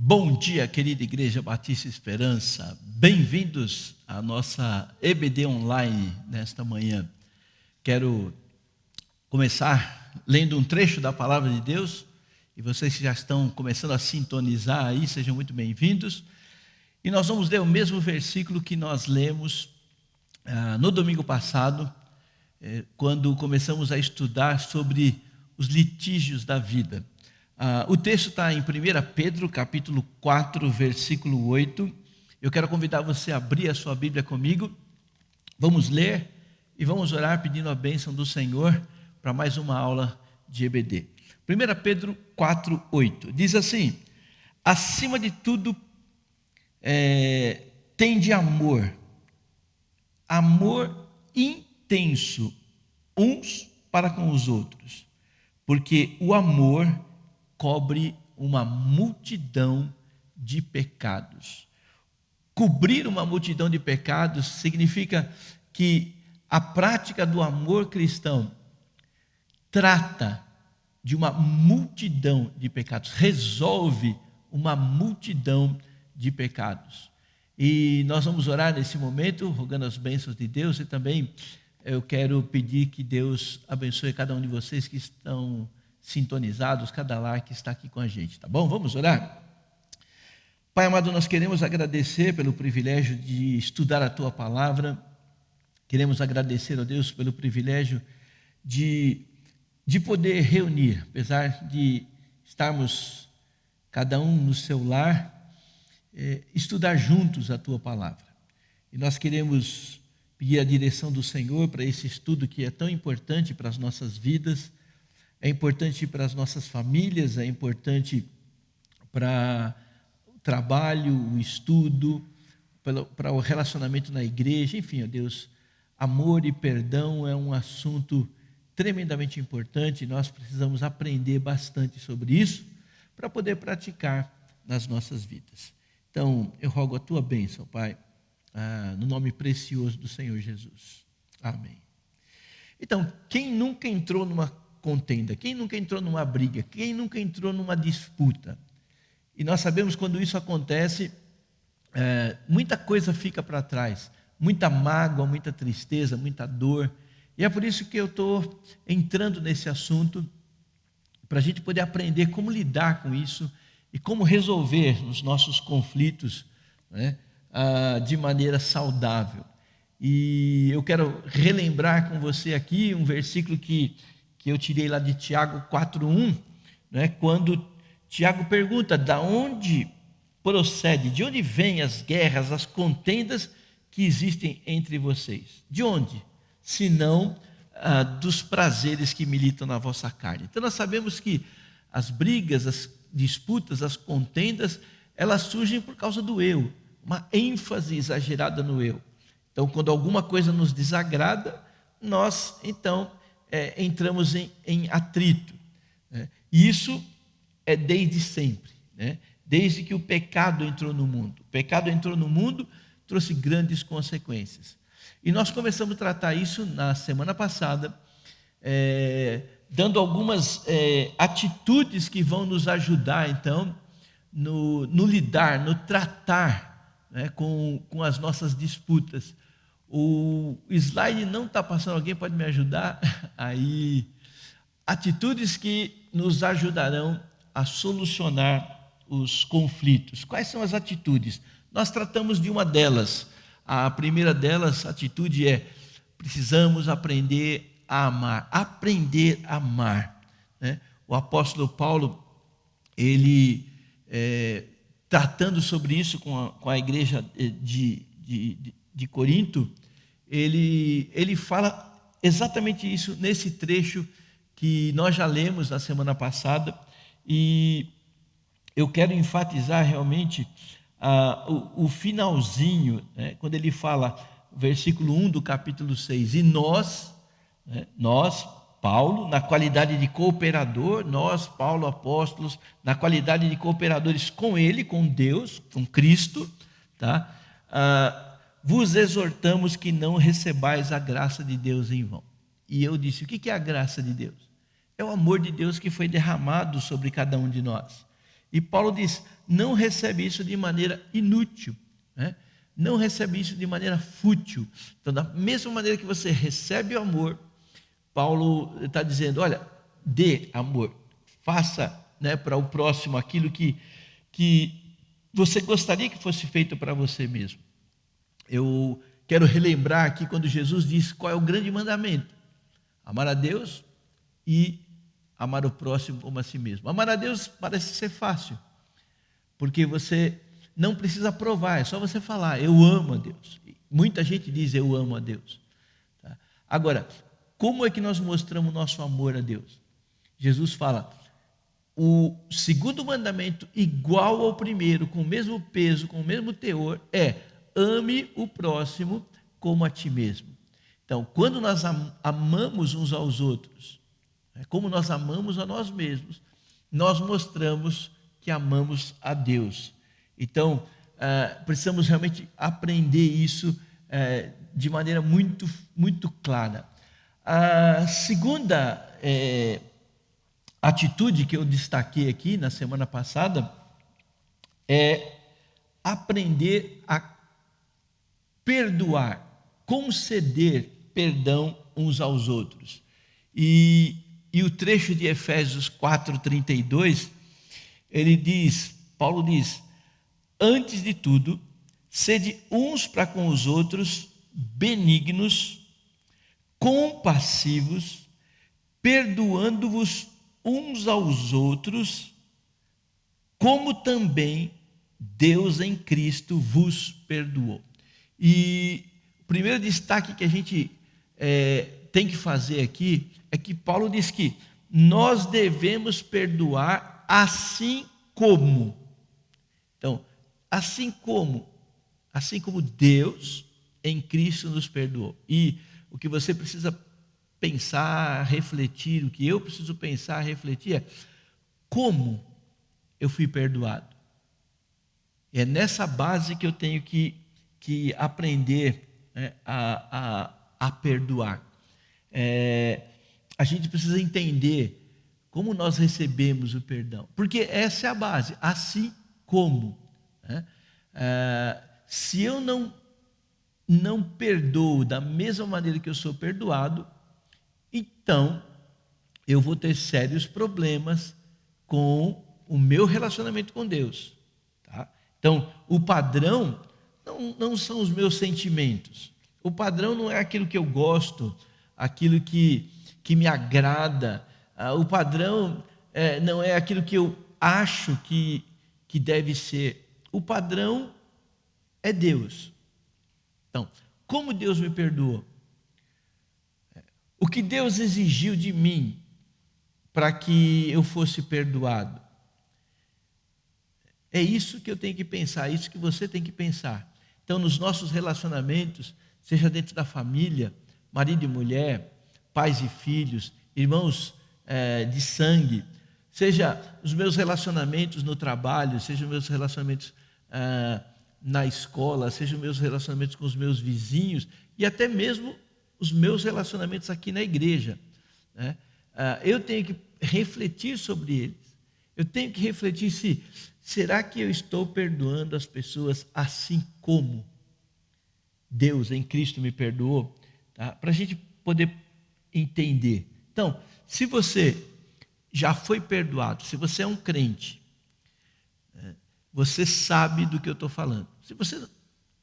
Bom dia, querida Igreja Batista Esperança. Bem-vindos à nossa EBD Online nesta manhã. Quero começar lendo um trecho da Palavra de Deus, e vocês que já estão começando a sintonizar aí, sejam muito bem-vindos. E nós vamos ler o mesmo versículo que nós lemos no domingo passado, quando começamos a estudar sobre os litígios da vida. O texto está em 1 Pedro, capítulo 4, versículo 8. Eu quero convidar você a abrir a sua Bíblia comigo. Vamos ler e vamos orar pedindo a bênção do Senhor para mais uma aula de EBD. 1 Pedro 4, 8. Diz assim: acima de tudo, tende amor intenso uns para com os outros, porque o amor cobre uma multidão de pecados. Cobrir uma multidão de pecados significa que a prática do amor cristão trata de uma multidão de pecados, resolve uma multidão de pecados. E nós vamos orar nesse momento, rogando as bênçãos de Deus, e também eu quero pedir que Deus abençoe cada um de vocês que estão sintonizados, cada lar que está aqui com a gente, tá bom? Vamos orar? Pai amado, nós queremos agradecer pelo privilégio de estudar a Tua Palavra, queremos agradecer, ó Deus, pelo privilégio de poder reunir, apesar de estarmos cada um no seu lar, estudar juntos a Tua Palavra. E nós queremos pedir a direção do Senhor para esse estudo que é tão importante para as nossas vidas, é importante para as nossas famílias, é importante para o trabalho, o estudo, para o relacionamento na igreja, enfim, ó Deus, amor e perdão é um assunto tremendamente importante, nós precisamos aprender bastante sobre isso para poder praticar nas nossas vidas. Então, eu rogo a Tua bênção, Pai, no nome precioso do Senhor Jesus. Amém. Então, quem nunca entrou numa contenda, quem nunca entrou numa briga, quem nunca entrou numa disputa? E nós sabemos quando isso acontece, muita coisa fica para trás, muita mágoa, muita tristeza, muita dor, e é por isso que eu estou entrando nesse assunto, para a gente poder aprender como lidar com isso e como resolver os nossos conflitos, né, de maneira saudável. E eu quero relembrar com você aqui um versículo que eu tirei lá de Tiago 4:1, né, quando Tiago pergunta: de onde procede, de onde vêm as guerras, as contendas que existem entre vocês? De onde? Senão dos prazeres que militam na vossa carne. Então nós sabemos que as brigas, as disputas, as contendas, elas surgem por causa do eu, uma ênfase exagerada no eu. Então quando alguma coisa nos desagrada, nós então entramos em atrito, né? E isso é desde sempre, né? Desde que o pecado entrou no mundo. O pecado entrou no mundo, trouxe grandes consequências. E nós começamos a tratar isso na semana passada, dando algumas atitudes que vão nos ajudar, então, no lidar, no tratar, né, com as nossas disputas. O slide não está passando, alguém pode me ajudar? Aí, atitudes que nos ajudarão a solucionar os conflitos. Quais são as atitudes? Nós tratamos de uma delas. A primeira delas, a atitude precisamos aprender a amar. Aprender a amar, né? O apóstolo Paulo, ele tratando sobre isso com a igreja de Corinto, ele fala exatamente isso nesse trecho que nós já lemos na semana passada, e eu quero enfatizar realmente o finalzinho, né, quando ele fala, versículo 1 do capítulo 6, e nós, Paulo, na qualidade de cooperador, nós, Paulo, apóstolos, na qualidade de cooperadores com ele, com Deus, com Cristo, tá? Vos exortamos que não recebais a graça de Deus em vão. E eu disse, o que é a graça de Deus? É o amor de Deus que foi derramado sobre cada um de nós. E Paulo diz: não recebe isso de maneira inútil, né? Não recebe isso de maneira fútil. Então, da mesma maneira que você recebe o amor, Paulo está dizendo: olha, dê amor, faça, né, para o próximo aquilo que você gostaria que fosse feito para você mesmo. Eu quero relembrar aqui quando Jesus disse qual é o grande mandamento: amar a Deus e amar o próximo como a si mesmo. Amar a Deus parece ser fácil, porque você não precisa provar, é só você falar: eu amo a Deus. Muita gente diz: eu amo a Deus. Tá? Agora, como é que nós mostramos nosso amor a Deus? Jesus fala: o segundo mandamento, igual ao primeiro, com o mesmo peso, com o mesmo teor, é: ame o próximo como a ti mesmo. Então, quando nós amamos uns aos outros, como nós amamos a nós mesmos, nós mostramos que amamos a Deus. Então, precisamos realmente aprender isso de maneira muito, muito clara. A segunda atitude que eu destaquei aqui na semana passada é aprender a perdoar, conceder perdão uns aos outros. E o trecho de Efésios 4:32, Paulo diz: antes de tudo, sede uns para com os outros benignos, compassivos, perdoando-vos uns aos outros, como também Deus em Cristo vos perdoou. E o primeiro destaque que a gente tem que fazer aqui é que Paulo diz que nós devemos perdoar assim como. Então, assim como Deus em Cristo nos perdoou. E o que você precisa pensar, refletir, o que eu preciso pensar, refletir é: como eu fui perdoado? É nessa base que eu tenho que aprender, né, a perdoar. A gente precisa entender como nós recebemos o perdão, porque essa é a base, assim como. Né? Se eu não perdoo da mesma maneira que eu sou perdoado, então eu vou ter sérios problemas com o meu relacionamento com Deus. Tá? Então, o padrão não são os meus sentimentos. O padrão não é aquilo que eu gosto, aquilo que me agrada. O padrão não é aquilo que eu acho que deve ser. O padrão é Deus. Então, como Deus me perdoou? O que Deus exigiu de mim para que eu fosse perdoado? É isso que eu tenho que pensar, é isso que você tem que pensar. Então, nos nossos relacionamentos, seja dentro da família, marido e mulher, pais e filhos, irmãos de sangue, seja os meus relacionamentos no trabalho, seja os meus relacionamentos na escola, seja os meus relacionamentos com os meus vizinhos e até mesmo os meus relacionamentos aqui na igreja, né? Eu tenho que refletir sobre eles. Eu tenho que refletir será que eu estou perdoando as pessoas assim como Deus em Cristo me perdoou? Tá? Para a gente poder entender. Então, se você já foi perdoado, se você é um crente, você sabe do que eu estou falando. Se você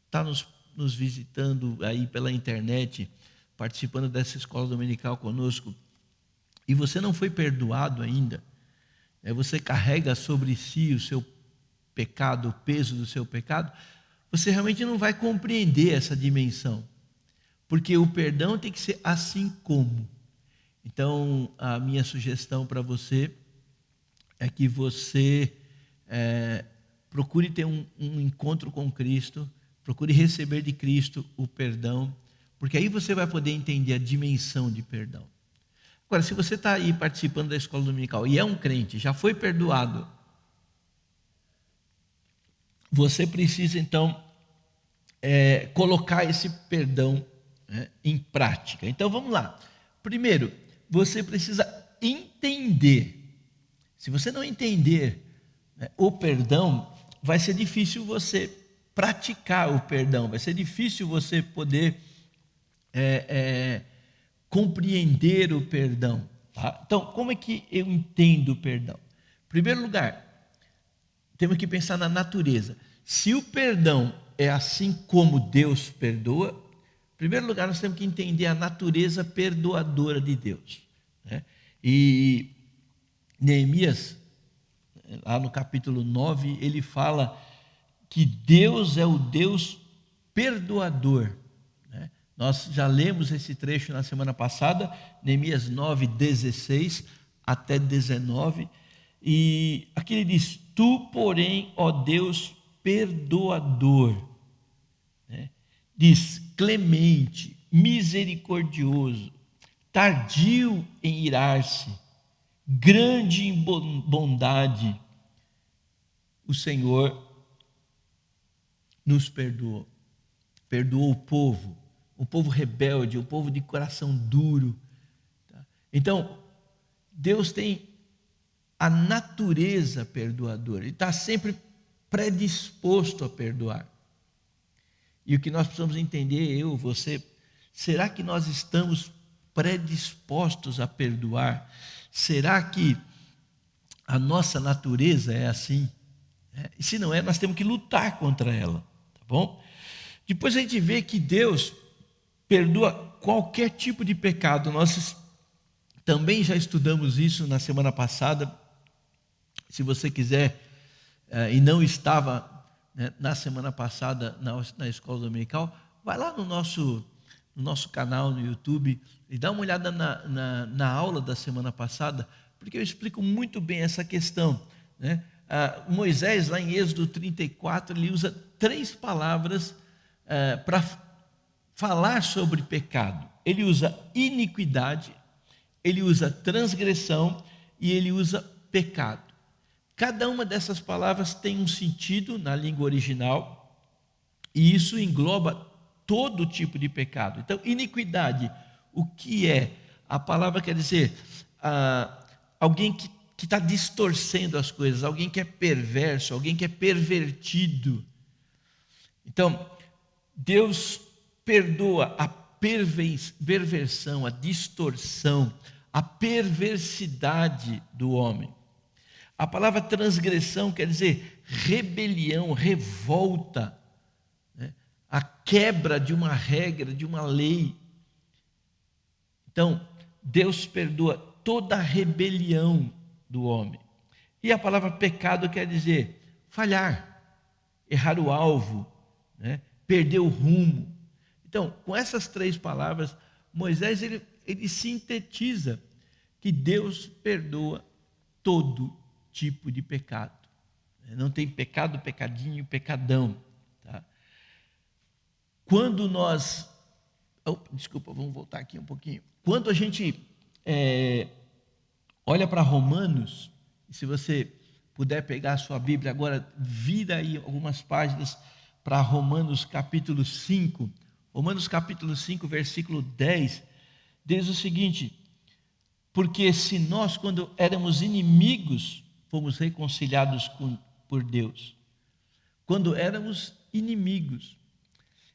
está nos visitando aí pela internet, participando dessa escola dominical conosco, e você não foi perdoado ainda, você carrega sobre si o seu pecado, o peso do seu pecado, você realmente não vai compreender essa dimensão, porque o perdão tem que ser assim como. Então, a minha sugestão para você é que você procure ter um encontro com Cristo, procure receber de Cristo o perdão, porque aí você vai poder entender a dimensão de perdão. Agora, se você está aí participando da escola dominical e é um crente, já foi perdoado, você precisa então colocar esse perdão, né, em prática. Então vamos lá. Primeiro, você precisa entender. Se você não entender o perdão, vai ser difícil você praticar o perdão, vai ser difícil você poder compreender o perdão. Tá? Então, como é que eu entendo o perdão? Em primeiro lugar, temos que pensar na natureza. Se o perdão é assim como Deus perdoa, em primeiro lugar, nós temos que entender a natureza perdoadora de Deus. Né? E Neemias, lá no capítulo 9, ele fala que Deus é o Deus perdoador. Né? Nós já lemos esse trecho na semana passada, Neemias 9, 16 até 19, e aqui ele diz: Tu, porém, ó Deus perdoador, né? Diz clemente, misericordioso, tardio em irar-se, grande em bondade, o Senhor nos perdoou. Perdoou o povo rebelde, o povo de coração duro. Então, Deus tem a natureza perdoadora, Ele está sempre predisposto a perdoar. E o que nós precisamos entender, eu, você, será que nós estamos predispostos a perdoar? Será que a nossa natureza é assim? E se não é, nós temos que lutar contra ela, tá bom? Depois a gente vê que Deus perdoa qualquer tipo de pecado. Nós também já estudamos isso na semana passada. Se você quiser e não estava na semana passada na escola dominical, vai lá no nosso canal no YouTube e dá uma olhada na aula da semana passada, porque eu explico muito bem essa questão, né? Moisés, lá em Êxodo 34, ele usa 3 palavras para falar sobre pecado. Ele usa iniquidade, ele usa transgressão e ele usa pecado. Cada uma dessas palavras tem um sentido na língua original e isso engloba todo tipo de pecado. Então, iniquidade, o que é? A palavra quer dizer alguém que está distorcendo as coisas, alguém que é perverso, alguém que é pervertido. Então, Deus perdoa a perversão, a distorção, a perversidade do homem. A palavra transgressão quer dizer rebelião, revolta, né? A quebra de uma regra, de uma lei. Então, Deus perdoa toda a rebelião do homem. E a palavra pecado quer dizer falhar, errar o alvo, né? Perder o rumo. Então, com essas 3 palavras, Moisés ele sintetiza que Deus perdoa todo tipo de pecado. Não tem pecado, pecadinho, pecadão. Tá? Quando nós... vamos voltar aqui um pouquinho. Quando a gente olha para Romanos, se você puder pegar a sua Bíblia agora, vira aí algumas páginas para Romanos capítulo 5. Romanos capítulo 5, versículo 10, diz o seguinte: porque se nós, quando éramos inimigos, fomos reconciliados por Deus. Quando éramos inimigos.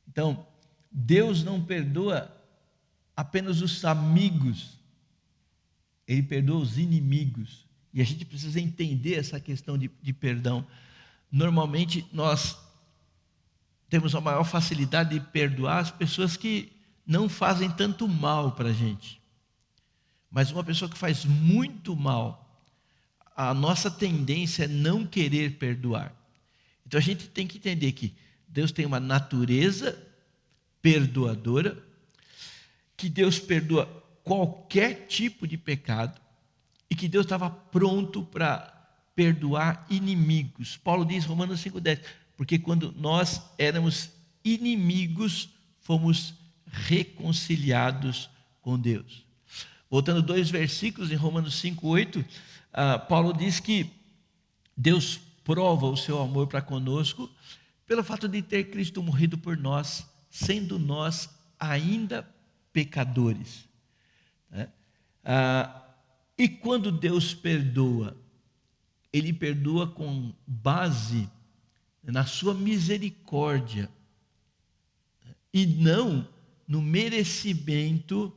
Então, Deus não perdoa apenas os amigos, Ele perdoa os inimigos. E a gente precisa entender essa questão de perdão. Normalmente, nós temos a maior facilidade de perdoar as pessoas que não fazem tanto mal para a gente. Mas uma pessoa que faz muito mal, a nossa tendência é não querer perdoar. Então a gente tem que entender que Deus tem uma natureza perdoadora, que Deus perdoa qualquer tipo de pecado e que Deus estava pronto para perdoar inimigos. Paulo diz, Romanos 5,10, porque quando nós éramos inimigos, fomos reconciliados com Deus. Voltando 2 versículos, em Romanos 5,8, Paulo diz que Deus prova o seu amor para conosco pelo fato de ter Cristo morrido por nós, sendo nós ainda pecadores. E quando Deus perdoa, Ele perdoa com base na sua misericórdia e não no merecimento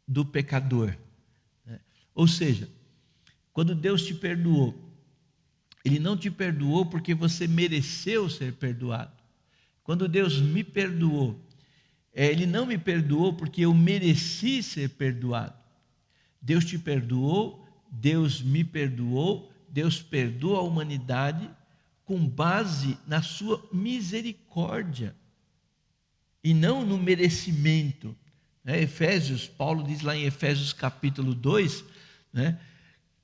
do pecador. Ou seja, quando Deus te perdoou, Ele não te perdoou porque você mereceu ser perdoado. Quando Deus me perdoou, Ele não me perdoou porque eu mereci ser perdoado. Deus te perdoou, Deus me perdoou, Deus perdoa a humanidade com base na sua misericórdia e não no merecimento. Paulo diz lá em Efésios capítulo 2,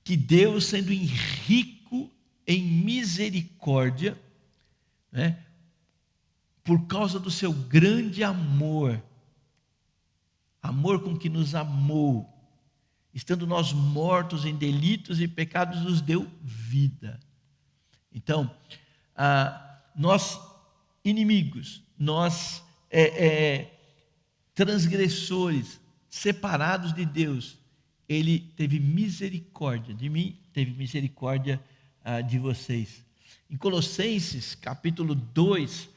que Deus, sendo rico em misericórdia, por causa do seu grande amor com que nos amou, estando nós mortos em delitos e pecados, nos deu vida. Então, nós inimigos, nós transgressores, separados de Deus, Ele teve misericórdia de mim, teve misericórdia de vocês. Em Colossenses capítulo 2,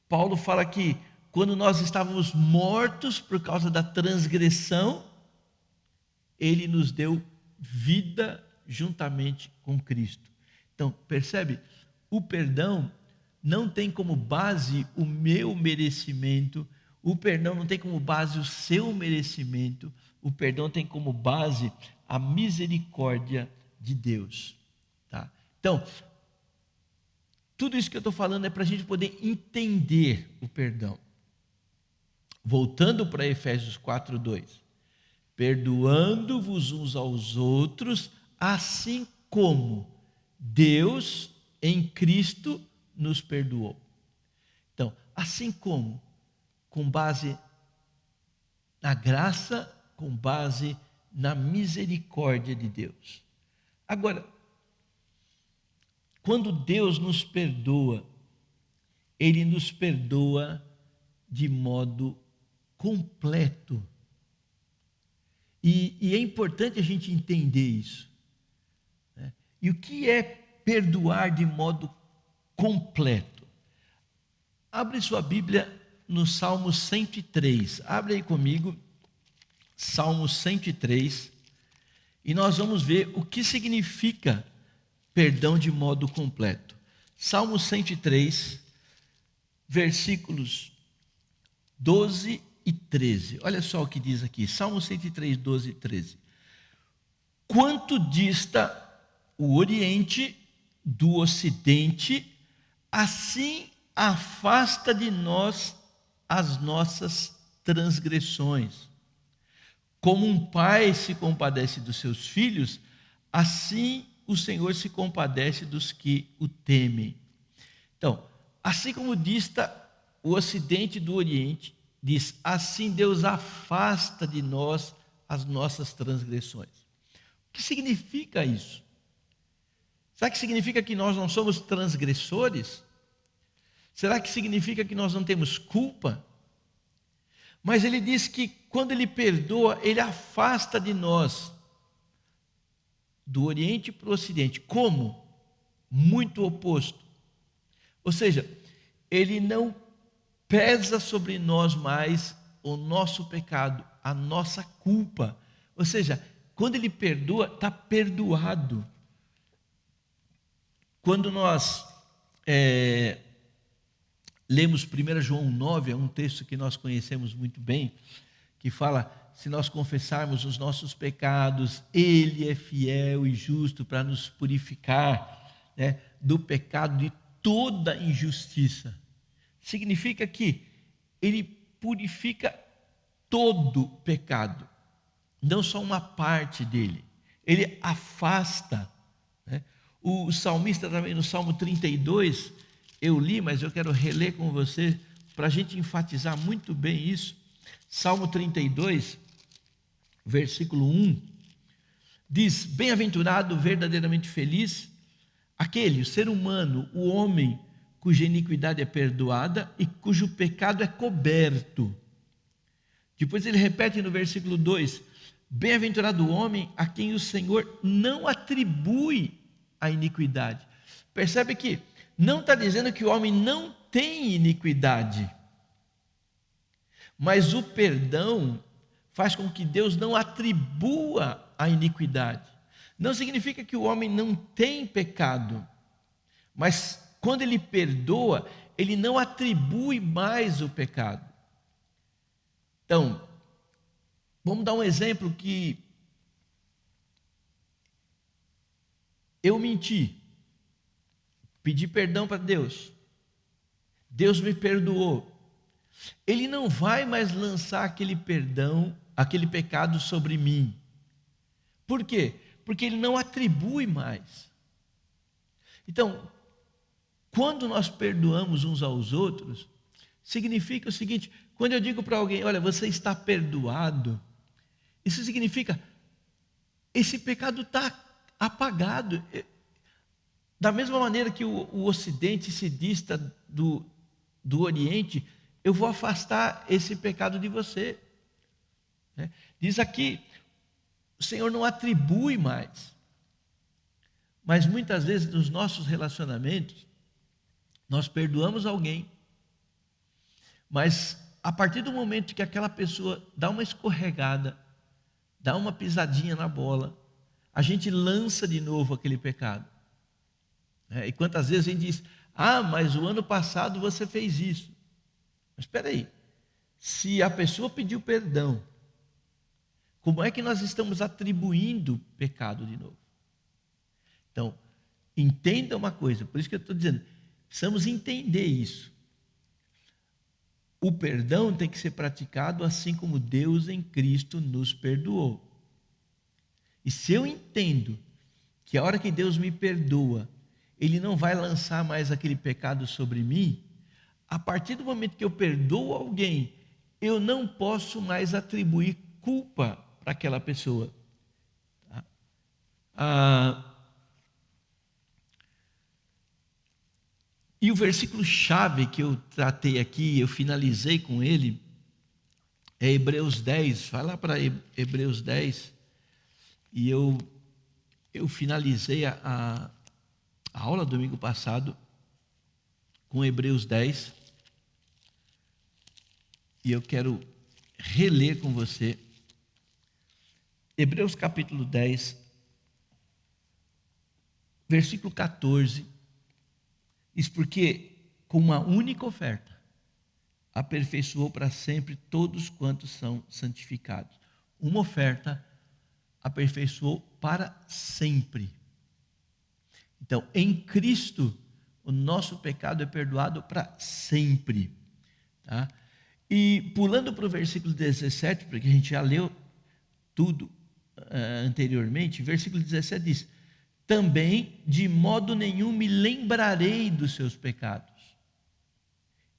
Paulo fala que quando nós estávamos mortos por causa da transgressão, Ele nos deu vida juntamente com Cristo. Então, percebe? O perdão não tem como base o meu merecimento, o perdão não tem como base o seu merecimento, o perdão tem como base a misericórdia de Deus. Tá? Então, tudo isso que eu estou falando é para a gente poder entender o perdão. Voltando para Efésios 4:2. Perdoando-vos uns aos outros, assim como Deus em Cristo nos perdoou. Então, assim como, com base na graça, com base na misericórdia de Deus. Agora, quando Deus nos perdoa, Ele nos perdoa de modo completo. E é importante a gente entender isso. E o que é perdoar de modo completo? Abre sua Bíblia no Salmo 103. Abre aí comigo, Salmo 103. E nós vamos ver o que significa perdão de modo completo. Salmo 103, versículos 12 e 13. Olha só o que diz aqui. Salmo 103, 12 e 13. Quanto dista o Oriente do Ocidente, assim afasta de nós as nossas transgressões. Como um pai se compadece dos seus filhos, assim o Senhor se compadece dos que o temem. Então, assim como dista o Ocidente do Oriente, diz, assim Deus afasta de nós as nossas transgressões. O que significa isso? Será que significa que nós não somos transgressores? Será que significa que nós não temos culpa? Mas ele diz que quando ele perdoa, ele afasta de nós, do Oriente para o Ocidente. Como? Muito oposto. Ou seja, ele não pesa sobre nós mais o nosso pecado, a nossa culpa. Ou seja, quando ele perdoa, está perdoado. Quando nós lemos 1 João 9, é um texto que nós conhecemos muito bem, que fala, se nós confessarmos os nossos pecados, Ele é fiel e justo para nos purificar, do pecado, de toda injustiça. Significa que Ele purifica todo pecado, não só uma parte dele. Ele afasta. O salmista também, no Salmo 32, eu li, mas eu quero reler com você, para a gente enfatizar muito bem isso. Salmo 32, versículo 1, diz, bem-aventurado, verdadeiramente feliz, aquele, o ser humano, o homem, cuja iniquidade é perdoada e cujo pecado é coberto. Depois ele repete no versículo 2, bem-aventurado o homem a quem o Senhor não atribui a iniquidade. Percebe que não está dizendo que o homem não tem iniquidade, mas o perdão faz com que Deus não atribua a iniquidade. Não significa que o homem não tem pecado, mas quando ele perdoa, ele não atribui mais o pecado. Então, vamos dar um exemplo que eu menti, pedi perdão para Deus, Deus me perdoou. Ele não vai mais lançar aquele perdão, aquele pecado sobre mim. Por quê? Porque ele não atribui mais. Então, quando nós perdoamos uns aos outros, significa o seguinte: quando eu digo para alguém, olha, você está perdoado, isso significa, esse pecado está apagado. Da mesma maneira que o Ocidente se dista do Oriente, eu vou afastar esse pecado de você. Diz aqui, o Senhor não atribui mais. Mas muitas vezes nos nossos relacionamentos, nós perdoamos alguém, mas a partir do momento que aquela pessoa dá uma escorregada, dá uma pisadinha na bola, a gente lança de novo aquele pecado. E quantas vezes a gente diz, mas o ano passado você fez isso. Mas espera aí, se a pessoa pediu perdão, como é que nós estamos atribuindo pecado de novo? Então, entenda uma coisa, por isso que eu estou dizendo, precisamos entender isso. O perdão tem que ser praticado assim como Deus em Cristo nos perdoou. E se eu entendo que a hora que Deus me perdoa, Ele não vai lançar mais aquele pecado sobre mim, a partir do momento que eu perdoo alguém, eu não posso mais atribuir culpa para aquela pessoa. E o versículo chave que eu tratei aqui, eu finalizei com ele, é Hebreus 10. Vai lá para Hebreus 10. E eu finalizei a aula domingo passado com Hebreus 10. E eu quero reler com você. Hebreus capítulo 10, versículo 14. Diz, porque com uma única oferta aperfeiçoou para sempre todos quantos são santificados. Uma oferta aperfeiçoou para sempre. Então, em Cristo, o nosso pecado é perdoado para sempre. Tá? E pulando para o versículo 17, porque a gente já leu tudo anteriormente, versículo 17 diz, também de modo nenhum me lembrarei dos seus pecados,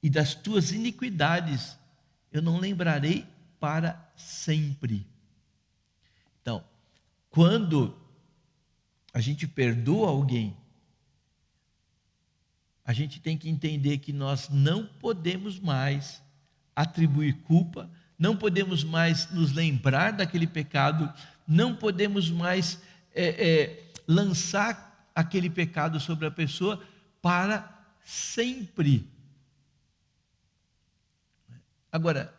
e das tuas iniquidades eu não lembrarei para sempre. Então, quando a gente perdoa alguém, a gente tem que entender que nós não podemos mais atribuir culpa, não podemos mais nos lembrar daquele pecado, não podemos mais lançar aquele pecado sobre a pessoa para sempre. Agora,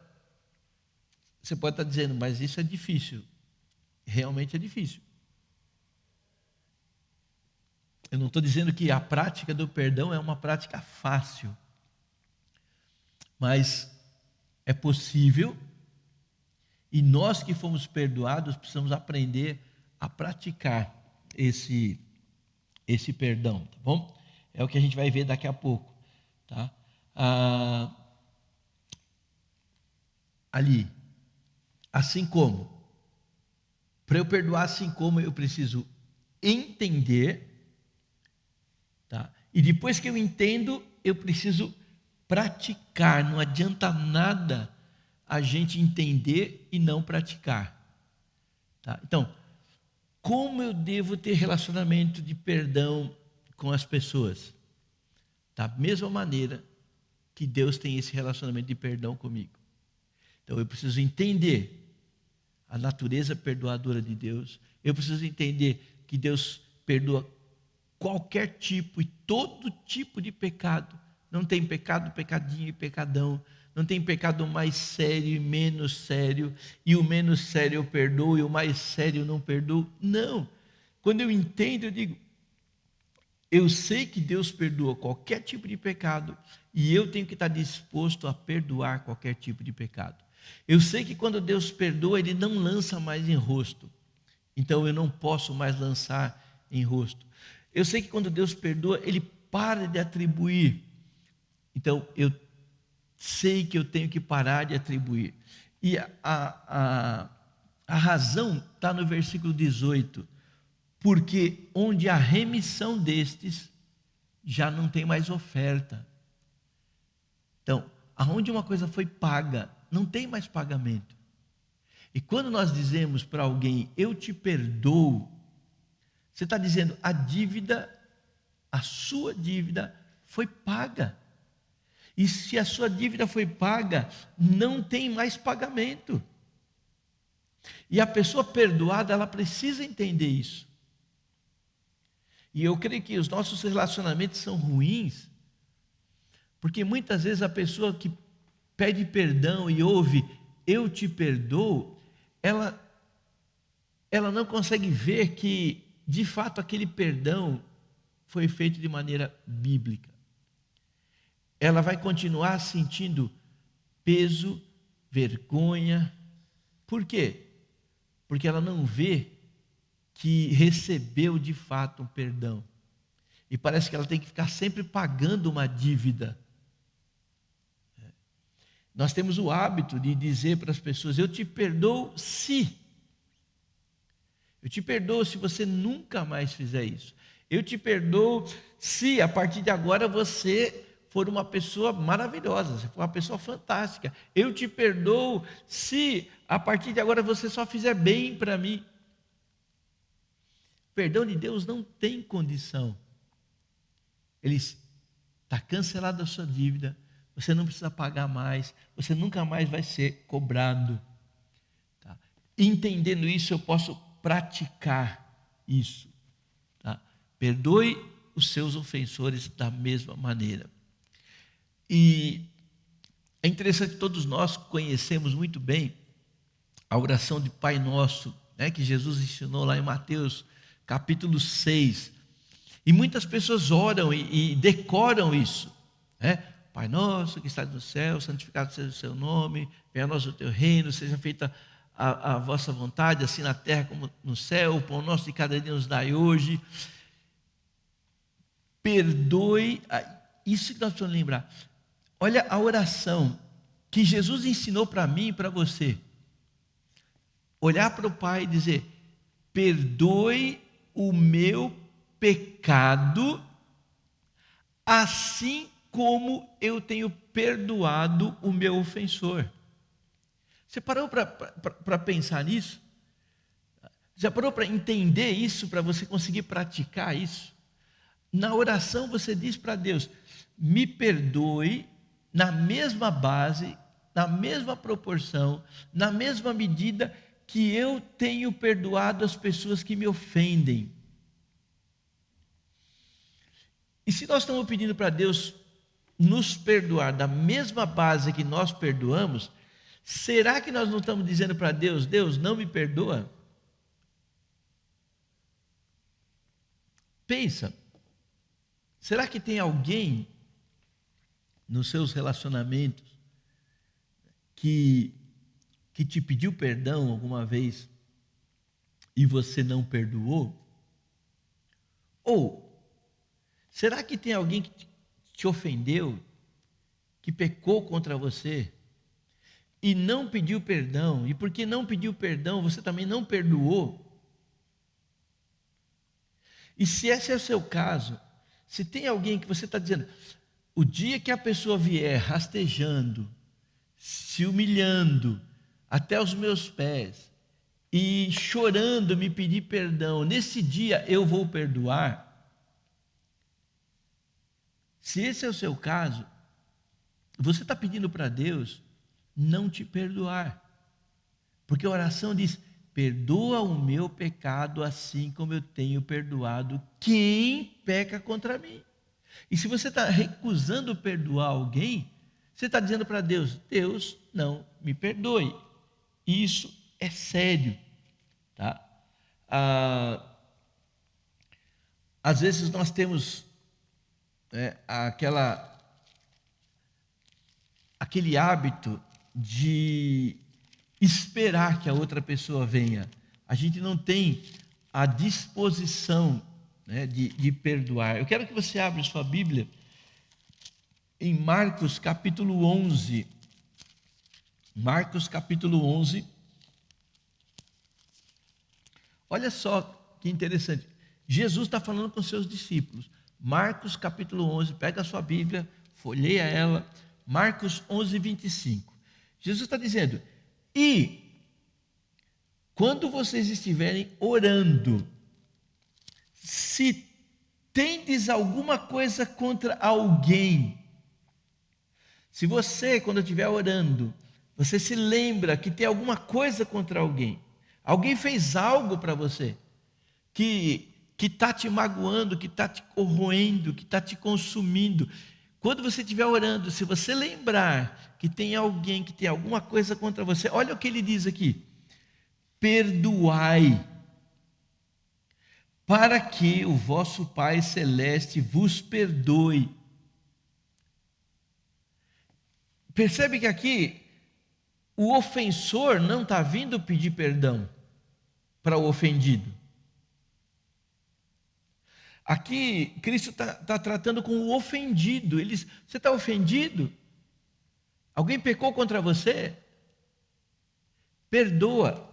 você pode estar dizendo, mas isso é difícil. Realmente é difícil. Eu não estou dizendo que a prática do perdão é uma prática fácil, mas é possível, e nós que fomos perdoados precisamos aprender a praticar esse perdão, tá bom? É o que a gente vai ver daqui a pouco, tá? Ali, assim como, para eu perdoar assim como, eu preciso entender, tá? E depois que eu entendo, eu preciso praticar. Não adianta nada a gente entender e não praticar, tá? Então, como eu devo ter relacionamento de perdão com as pessoas? Da mesma maneira que Deus tem esse relacionamento de perdão comigo. Então, eu preciso entender a natureza perdoadora de Deus. Eu preciso entender que Deus perdoa qualquer tipo e todo tipo de pecado. Não tem pecado, pecadinho e pecadão. Não tem pecado mais sério e menos sério. E o menos sério eu perdoo e o mais sério eu não perdoo. Não. Quando eu entendo, eu digo, eu sei que Deus perdoa qualquer tipo de pecado e eu tenho que estar disposto a perdoar qualquer tipo de pecado. Eu sei que quando Deus perdoa, Ele não lança mais em rosto. Então eu não posso mais lançar em rosto. Eu sei que quando Deus perdoa, Ele para de atribuir. Então eu sei que eu tenho que parar de atribuir. E a razão está no versículo 18. Porque onde há remissão destes, já não tem mais oferta. Então, aonde uma coisa foi paga, não tem mais pagamento. E quando nós dizemos para alguém, eu te perdoo, você está dizendo, a dívida, a sua dívida foi paga. E se a sua dívida foi paga, não tem mais pagamento. E a pessoa perdoada, ela precisa entender isso. E eu creio que os nossos relacionamentos são ruins, porque muitas vezes a pessoa que pede perdão e ouve, eu te perdoo, ela não consegue ver que, de fato, aquele perdão foi feito de maneira bíblica. Ela vai continuar sentindo peso, vergonha. Por quê? Porque ela não vê que recebeu de fato um perdão. E parece que ela tem que ficar sempre pagando uma dívida. Nós temos o hábito de dizer para as pessoas, eu te perdoo se. Eu te perdoo se você nunca mais fizer isso. Eu te perdoo se a partir de agora você for uma pessoa maravilhosa, se for uma pessoa fantástica. Eu te perdoo se a partir de agora você só fizer bem para mim. O perdão de Deus não tem condição. Ele está cancelada a sua dívida, você não precisa pagar mais, você nunca mais vai ser cobrado. Tá? Entendendo isso, eu posso praticar isso. Tá? Perdoe os seus ofensores da mesma maneira. E é interessante que todos nós conhecemos muito bem a oração de Pai Nosso, né, que Jesus ensinou lá em Mateus capítulo 6. E muitas pessoas oram e decoram isso, né? Pai nosso que estás no céu, santificado seja o seu nome, venha a nós o teu reino, seja feita a vossa vontade, assim na terra como no céu, o pão nosso de cada dia nos dai hoje. Perdoe, isso que nós precisamos lembrar. Olha a oração que Jesus ensinou para mim e para você. Olhar para o Pai e dizer, perdoe o meu pecado, assim como eu tenho perdoado o meu ofensor. Você parou para pensar nisso? Já parou para entender isso, para você conseguir praticar isso? Na oração você diz para Deus, me perdoe na mesma base, na mesma proporção, na mesma medida que eu tenho perdoado as pessoas que me ofendem. E se nós estamos pedindo para Deus nos perdoar da mesma base que nós perdoamos, será que nós não estamos dizendo para Deus, Deus, não me perdoa? Pensa, será que tem alguém nos seus relacionamentos que te pediu perdão alguma vez e você não perdoou? Ou será que tem alguém que te ofendeu, que pecou contra você e não pediu perdão? E porque não pediu perdão, você também não perdoou? E se esse é o seu caso, se tem alguém que você está dizendo, o dia que a pessoa vier rastejando, se humilhando até os meus pés e chorando me pedir perdão, nesse dia eu vou perdoar. Se esse é o seu caso, você está pedindo para Deus não te perdoar, porque a oração diz, perdoa o meu pecado assim como eu tenho perdoado quem peca contra mim. E se você está recusando perdoar alguém, você está dizendo para Deus: Deus, não me perdoe. Isso é sério, tá? Às vezes nós temos aquele hábito de esperar que a outra pessoa venha. A gente não tem a disposição, né, de perdoar. Eu quero que você abra sua Bíblia em Marcos capítulo 11. Marcos capítulo 11. Olha só que interessante. Jesus está falando com seus discípulos. Marcos capítulo 11, pega a sua Bíblia, folheia ela. Marcos 11, 25. Jesus está dizendo: e quando vocês estiverem orando, se tendes alguma coisa contra alguém, se você, quando estiver orando, você se lembra que tem alguma coisa contra alguém, alguém fez algo para você, que está te magoando, que está te corroendo, que está te consumindo. Quando você estiver orando, se você lembrar que tem alguém que tem alguma coisa contra você, olha o que ele diz aqui: perdoai, para que o vosso Pai Celeste vos perdoe. Percebe que aqui o ofensor não está vindo pedir perdão para o ofendido. Aqui Cristo está tratando com o ofendido. Você está ofendido? Alguém pecou contra você? Perdoa.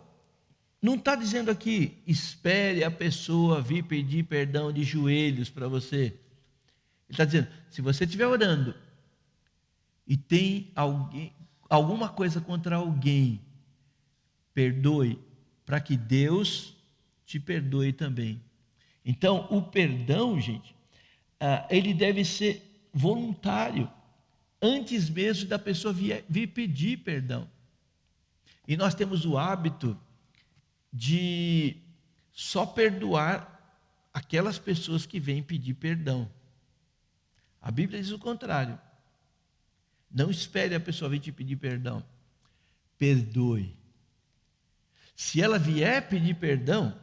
Não está dizendo aqui, espere a pessoa vir pedir perdão de joelhos para você. Ele está dizendo, se você estiver orando e tem alguma coisa contra alguém, perdoe, para que Deus te perdoe também. Então, o perdão, gente, ele deve ser voluntário, antes mesmo da pessoa vir pedir perdão. E nós temos o hábito de só perdoar aquelas pessoas que vêm pedir perdão. A Bíblia diz o contrário. Não espere a pessoa vir te pedir perdão. Perdoe. Se ela vier pedir perdão,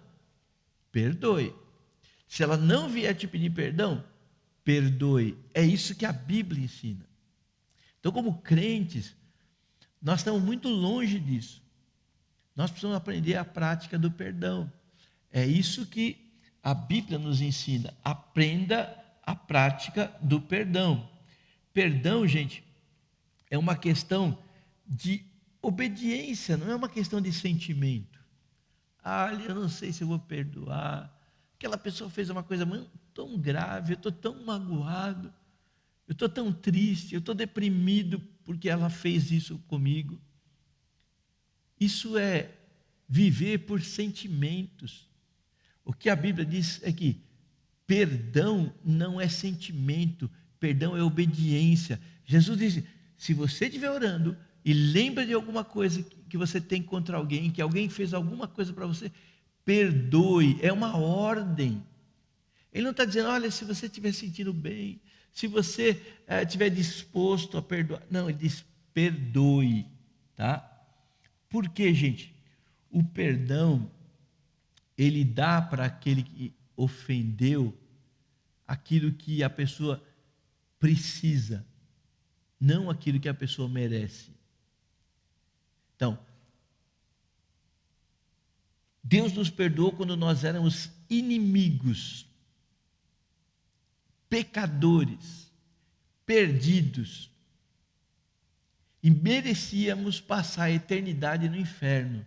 perdoe. Se ela não vier te pedir perdão, perdoe. É isso que a Bíblia ensina. Então, como crentes, nós estamos muito longe disso. Nós precisamos aprender a prática do perdão. É isso que a Bíblia nos ensina. Aprenda a prática do perdão. Perdão, gente, é uma questão de obediência, não é uma questão de sentimento. Eu não sei se eu vou perdoar. Aquela pessoa fez uma coisa tão grave, eu estou tão magoado, eu estou tão triste, eu estou deprimido porque ela fez isso comigo. Isso é viver por sentimentos. O que a Bíblia diz é que perdão não é sentimento, perdão é obediência. Jesus disse, se você estiver orando e lembra de alguma coisa que você tem contra alguém, que alguém fez alguma coisa para você, perdoe, é uma ordem. Ele não está dizendo, olha, se você estiver sentindo bem, se você estiver disposto a perdoar. Não, ele diz, perdoe, tá? Por quê, gente? O perdão, ele dá para aquele que ofendeu aquilo que a pessoa precisa, não aquilo que a pessoa merece. Então, Deus nos perdoou quando nós éramos inimigos, pecadores, perdidos, e merecíamos passar a eternidade no inferno.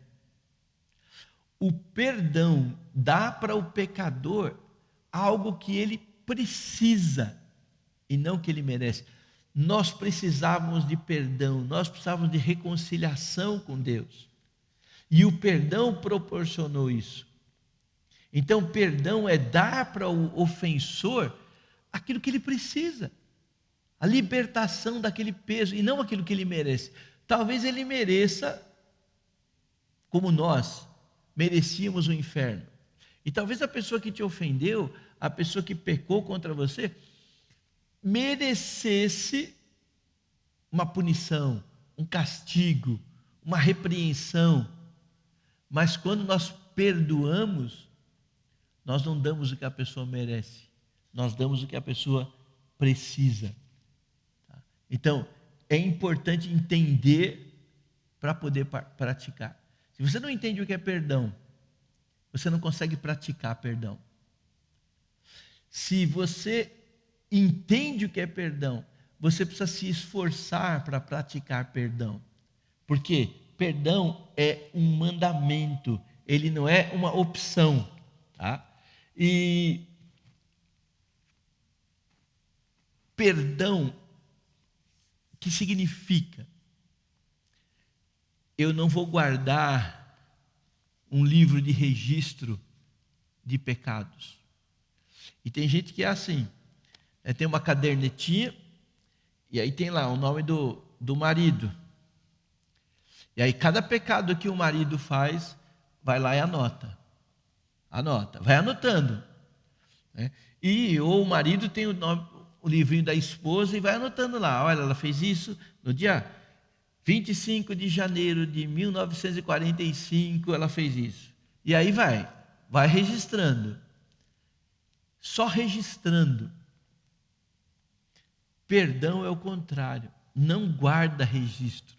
O perdão dá para o pecador algo que ele precisa e não que ele merece. Nós precisávamos de perdão, nós precisávamos de reconciliação com Deus. E o perdão proporcionou isso. Então, perdão é dar para o ofensor aquilo que ele precisa. A libertação daquele peso e não aquilo que ele merece. Talvez ele mereça, como nós, merecíamos o inferno. E talvez a pessoa que te ofendeu, a pessoa que pecou contra você, merecesse uma punição, um castigo, uma repreensão. Mas quando nós perdoamos, nós não damos o que a pessoa merece, nós damos o que a pessoa precisa. Então, é importante entender para poder praticar. Se você não entende o que é perdão, você não consegue praticar perdão. Se você entende o que é perdão, você precisa se esforçar para praticar perdão. Porque perdão é um mandamento, ele não é uma opção, tá? E perdão, que significa? Eu não vou guardar um livro de registro de pecados. E tem gente que é assim, tem uma cadernetinha, e aí tem lá o nome do marido. E aí cada pecado que o marido faz, vai lá e anota. Anota, vai anotando. Né? E ou o marido tem o livrinho da esposa e vai anotando lá. Olha, ela fez isso no dia 25 de janeiro de 1945, ela fez isso. E aí vai registrando. Só registrando. Perdão é o contrário, não guarda registro.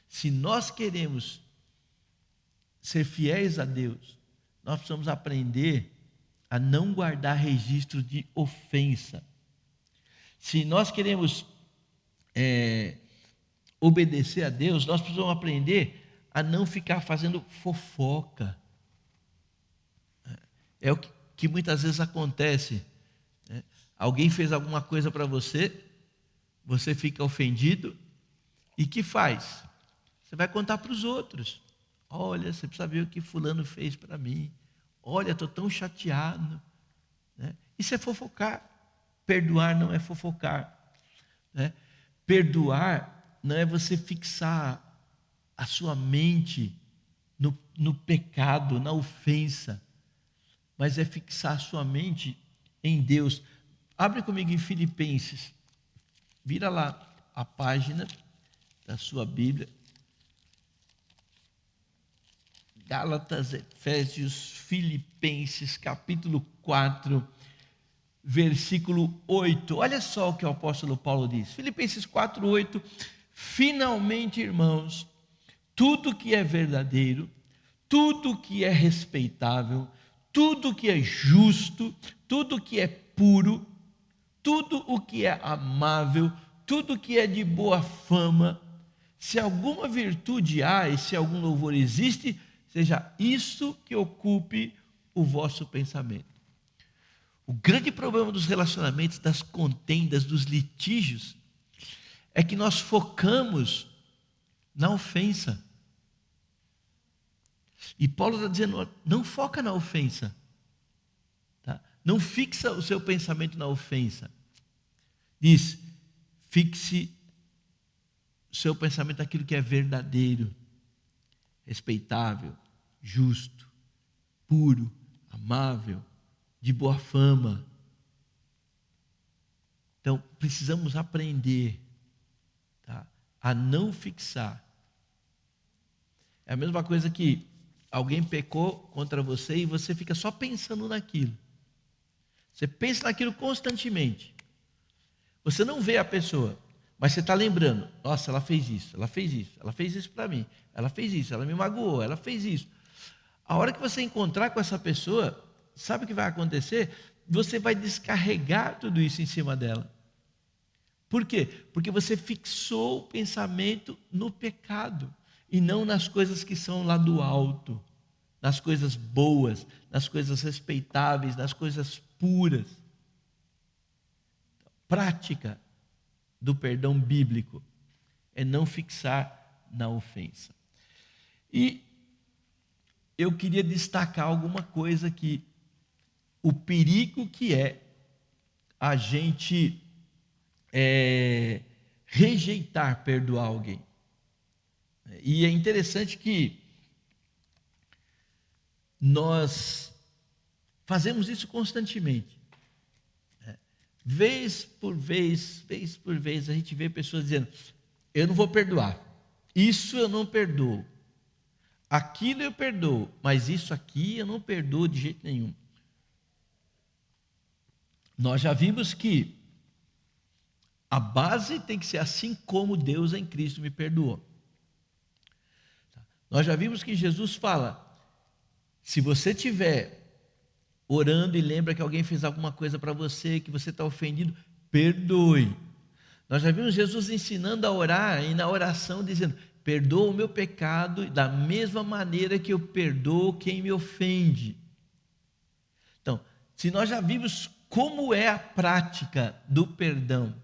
Se nós queremos ser fiéis a Deus, nós precisamos aprender a não guardar registro de ofensa. Se nós queremos obedecer a Deus, nós precisamos aprender a não ficar fazendo fofoca. É o que muitas vezes acontece. Né? Alguém fez alguma coisa para você, você fica ofendido, e que faz? Você vai contar para os outros. Olha, você precisa ver o que fulano fez para mim. Olha, estou tão chateado. Né? Isso é fofocar. Perdoar não é fofocar. Né? Perdoar não é você fixar a sua mente no pecado, na ofensa, mas é fixar a sua mente em Deus. Abre comigo em Filipenses. Vira lá a página da sua Bíblia. Gálatas, Efésios, Filipenses, capítulo 4, versículo 8. Olha só o que o apóstolo Paulo diz. Filipenses 4, 8. Finalmente, irmãos, tudo que é verdadeiro, tudo que é respeitável, tudo que é justo, tudo que é puro, tudo o que é amável, tudo que é de boa fama, se alguma virtude há e se algum louvor existe, seja isso que ocupe o vosso pensamento. O grande problema dos relacionamentos, das contendas, dos litígios, é que nós focamos na ofensa. E Paulo está dizendo, não foca na ofensa. Tá? Não fixa o seu pensamento na ofensa. Diz, fixe o seu pensamento naquilo que é verdadeiro, respeitável, justo, puro, amável, de boa fama. Então, precisamos aprender, tá, a não fixar. É a mesma coisa que alguém pecou contra você e você fica só pensando naquilo. Você pensa naquilo constantemente. Você não vê a pessoa, mas você está lembrando, nossa, ela fez isso, ela fez isso, ela fez isso para mim, ela fez isso, ela me magoou, ela fez isso. A hora que você encontrar com essa pessoa, sabe o que vai acontecer? Você vai descarregar tudo isso em cima dela. Por quê? Porque você fixou o pensamento no pecado e não nas coisas que são lá do alto, nas coisas boas, nas coisas respeitáveis, nas coisas puras. Prática do perdão bíblico é não fixar na ofensa. E eu queria destacar alguma coisa aqui, o perigo que é a gente rejeitar perdoar alguém. E é interessante que nós fazemos isso constantemente. Vez por vez, a gente vê pessoas dizendo: eu não vou perdoar, isso eu não perdoo, aquilo eu perdoo, mas isso aqui eu não perdoo de jeito nenhum. Nós já vimos que a base tem que ser assim como Deus em Cristo me perdoou. Nós já vimos que Jesus fala: se você estiver orando e lembra que alguém fez alguma coisa para você, que você está ofendido, perdoe. Nós já vimos Jesus ensinando a orar e na oração dizendo: perdoa o meu pecado da mesma maneira que eu perdoo quem me ofende. Então, se nós já vimos como é a prática do perdão,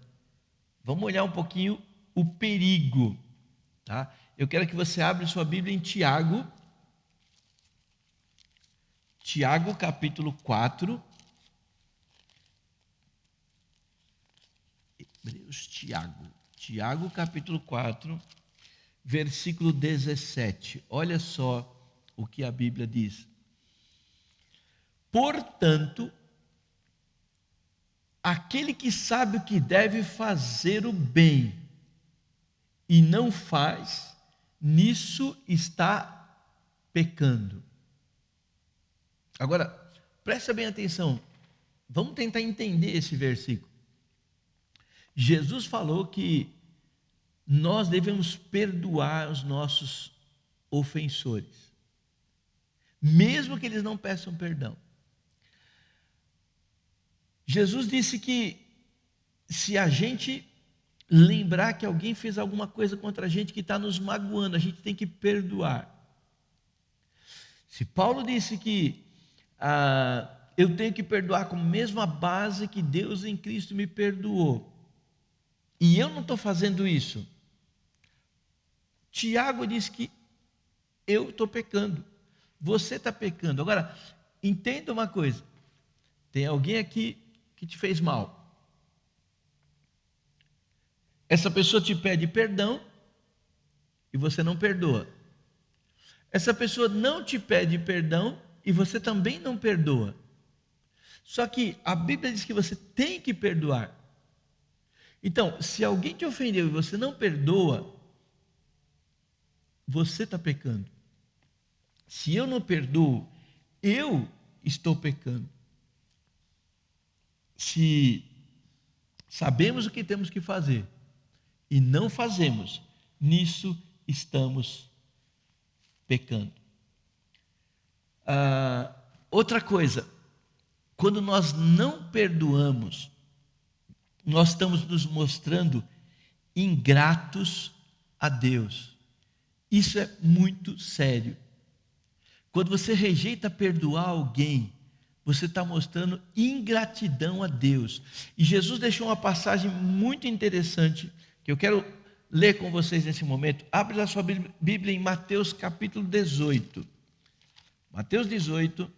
vamos olhar um pouquinho o perigo, tá? Eu quero que você abra sua Bíblia em Tiago capítulo 4. Tiago capítulo 4, versículo 17. Olha só o que a Bíblia diz. Portanto, aquele que sabe o que deve fazer o bem e não faz, nisso está pecando. Agora, presta bem atenção, vamos tentar entender esse versículo. Jesus falou que nós devemos perdoar os nossos ofensores, mesmo que eles não peçam perdão. Jesus disse que se a gente lembrar que alguém fez alguma coisa contra a gente que está nos magoando, a gente tem que perdoar. Se Paulo disse que eu tenho que perdoar com a mesma base que Deus em Cristo me perdoou, e eu não estou fazendo isso, Tiago diz que eu estou pecando, você está pecando. Agora, entenda uma coisa: tem alguém aqui que te fez mal, essa pessoa te pede perdão e você não perdoa, essa pessoa não te pede perdão e você também não perdoa. Só que a Bíblia diz que você tem que perdoar. Então, se alguém te ofendeu e você não perdoa, você está pecando. Se eu não perdoo, eu estou pecando. Se sabemos o que temos que fazer e não fazemos, nisso estamos pecando. Outra coisa, quando nós não perdoamos, nós estamos nos mostrando ingratos a Deus. Isso é muito sério. Quando você rejeita perdoar alguém, você está mostrando ingratidão a Deus. E Jesus deixou uma passagem muito interessante, que eu quero ler com vocês nesse momento. Abre a sua Bíblia em Mateus capítulo 18. Mateus 18,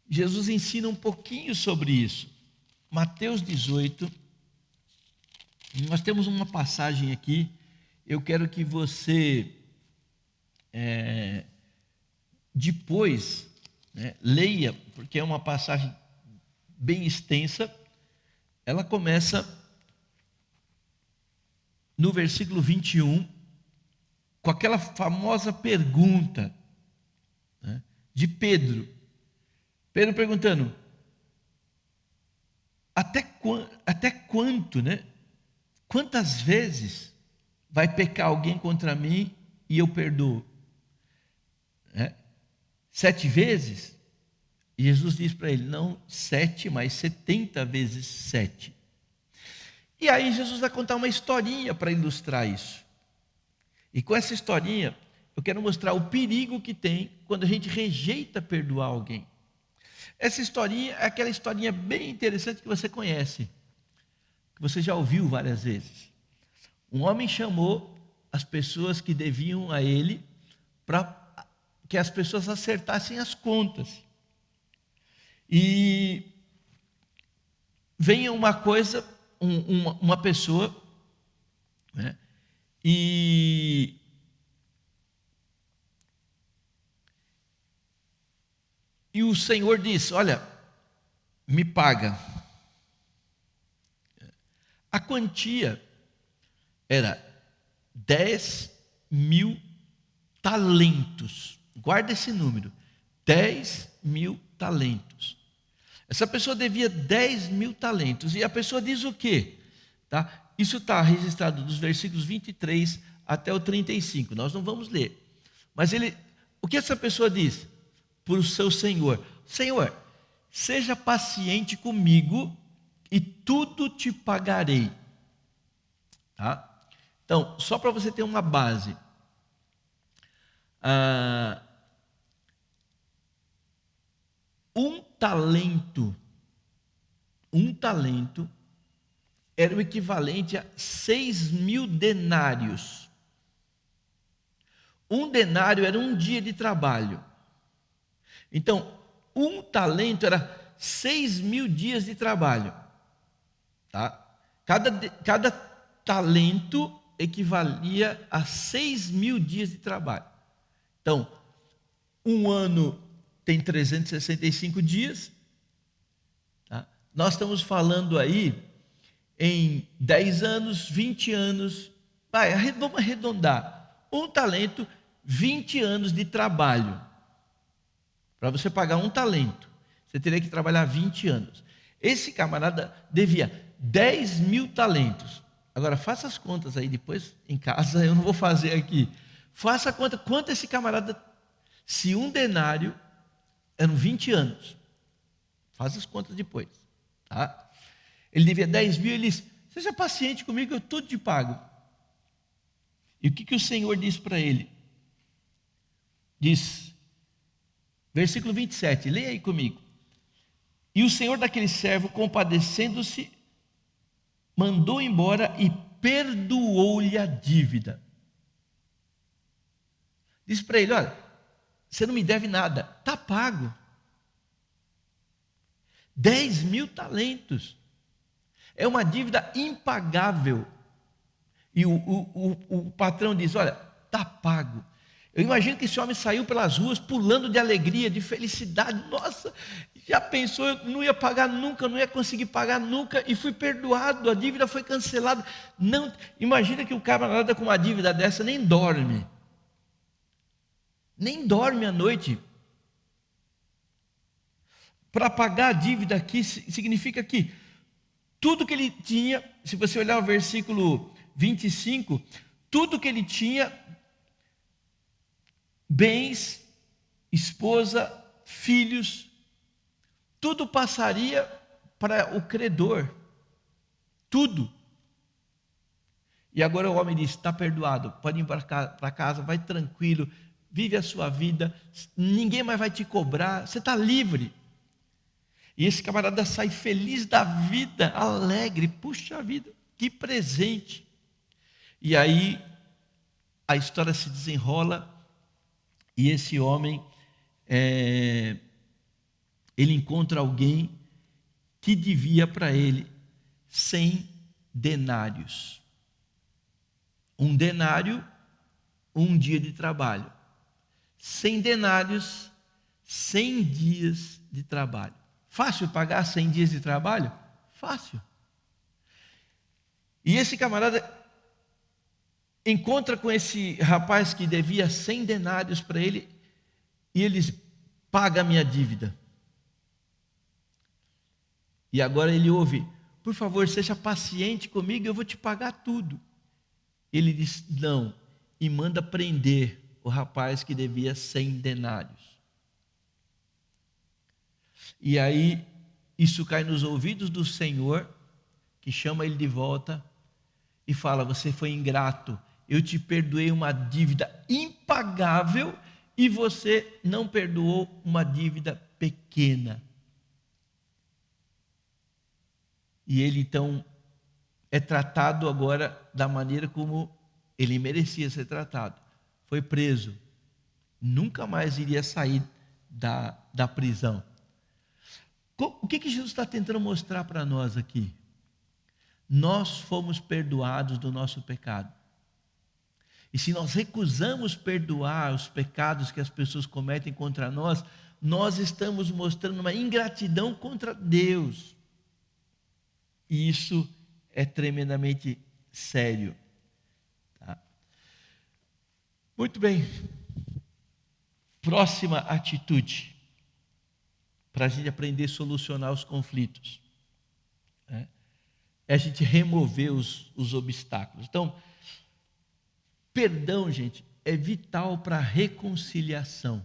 Jesus ensina um pouquinho sobre isso. Mateus 18, nós temos uma passagem aqui, eu quero que você, depois, leia, porque é uma passagem bem extensa. Ela começa no versículo 21, com aquela famosa pergunta, de Pedro. Pedro perguntando: até quanto, quantas vezes vai pecar alguém contra mim e eu perdoo? 7 vezes? E Jesus diz para ele: não 7, mas 70 vezes 7. E aí Jesus vai contar uma historinha para ilustrar isso. E com essa historinha, eu quero mostrar o perigo que tem quando a gente rejeita perdoar alguém. Essa historinha é aquela historinha bem interessante que você conhece, que você já ouviu várias vezes. Um homem chamou as pessoas que deviam a ele para que as pessoas acertassem as contas. E venha uma pessoa, e E o Senhor disse: olha, me paga. A quantia era 10.000 talentos. Guarda esse número, 10.000 talentos. Essa pessoa devia 10.000 talentos. E a pessoa diz o quê? Tá? Isso está registrado dos versículos 23 até o 35. Nós não vamos ler. Mas o que essa pessoa diz? Para o seu Senhor: Senhor, seja paciente comigo e tudo te pagarei. Tá? Então, só para você ter uma base. Um talento era o equivalente a 6.000 denários. Um denário era um dia de trabalho. Então, um talento era 6.000 dias de trabalho. Tá? Cada talento equivalia a 6.000 dias de trabalho. Então, um ano tem 365 dias. Tá? Nós estamos falando aí em 10 anos, 20 anos. Vamos arredondar. Um talento, 20 anos de trabalho. Para você pagar um talento, você teria que trabalhar 20 anos. Esse camarada devia 10.000 talentos. Agora, faça as contas aí depois em casa, eu não vou fazer aqui. Faça a conta, quanto esse camarada, se um denário, eram 20 anos. Faça as contas depois. Tá? Ele devia 10.000, ele disse: seja paciente comigo, eu tudo te pago. E o que o Senhor disse para ele? Diz, versículo 27, leia aí comigo. E o Senhor daquele servo, compadecendo-se, mandou embora e perdoou-lhe a dívida. Disse para ele: olha, você não me deve nada, está pago. 10.000 talentos. É uma dívida impagável. E o patrão diz: olha, está pago. Eu imagino que esse homem saiu pelas ruas pulando de alegria, de felicidade. Nossa, já pensou, eu não ia pagar nunca, não ia conseguir pagar nunca, e fui perdoado, a dívida foi cancelada. Não, imagina que o camarada com uma dívida dessa nem dorme. Nem dorme à noite. Para pagar a dívida aqui, significa que tudo que ele tinha, se você olhar o versículo 25, tudo que ele tinha, bens, esposa, filhos, tudo passaria para o credor. Tudo. E agora o homem diz: está perdoado, pode ir para casa, vai tranquilo, vive a sua vida, ninguém mais vai te cobrar, você está livre. E esse camarada sai feliz da vida, alegre. Puxa vida, que presente. E aí a história se desenrola e esse homem, ele encontra alguém que devia para ele 100 denários. Um denário, um dia de trabalho. 100 denários, 100 dias de trabalho. Fácil pagar 100 dias de trabalho? Fácil. E esse camarada encontra com esse rapaz que devia 100 denários para ele, e ele diz: paga a minha dívida. E agora ele ouve: por favor, seja paciente comigo, eu vou te pagar tudo. Ele diz: não, e manda prender o rapaz que devia 100 denários. E aí, isso cai nos ouvidos do Senhor, que chama ele de volta e fala: você foi ingrato, eu te perdoei uma dívida impagável e você não perdoou uma dívida pequena. E ele então é tratado agora da maneira como ele merecia ser tratado. Foi preso, nunca mais iria sair da prisão. O que Jesus está tentando mostrar para nós aqui? Nós fomos perdoados do nosso pecado. E se nós recusamos perdoar os pecados que as pessoas cometem contra nós, nós estamos mostrando uma ingratidão contra Deus. E isso é tremendamente sério. Tá? Muito bem. Próxima atitude, para a gente aprender a solucionar os conflitos, né? É a gente remover os obstáculos. Então, perdão, gente, é vital para a reconciliação.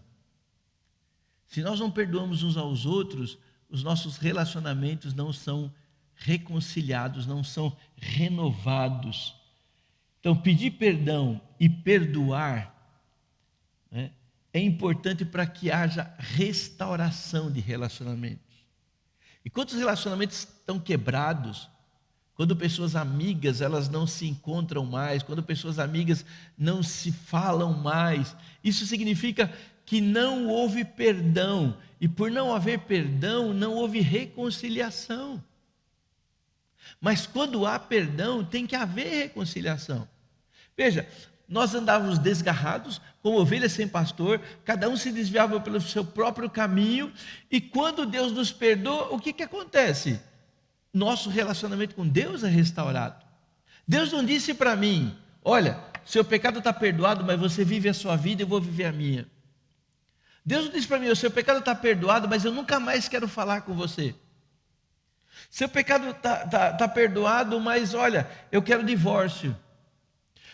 Se nós não perdoamos uns aos outros, os nossos relacionamentos não são reconciliados, não são renovados. Então, pedir perdão e perdoar, né, é importante para que haja restauração de relacionamentos. E quantos relacionamentos estão quebrados? Quando pessoas amigas, elas não se encontram mais, quando pessoas amigas não se falam mais, isso significa que não houve perdão, e por não haver perdão, não houve reconciliação. Mas quando há perdão, tem que haver reconciliação. Veja, nós andávamos desgarrados, como ovelhas sem pastor, cada um se desviava pelo seu próprio caminho, e quando Deus nos perdoa, o que acontece? Nosso relacionamento com Deus é restaurado. Deus não disse para mim, olha, seu pecado está perdoado, mas você vive a sua vida e eu vou viver a minha. Deus não disse para mim, o seu pecado está perdoado, mas eu nunca mais quero falar com você. Seu pecado está perdoado, mas olha, eu quero divórcio.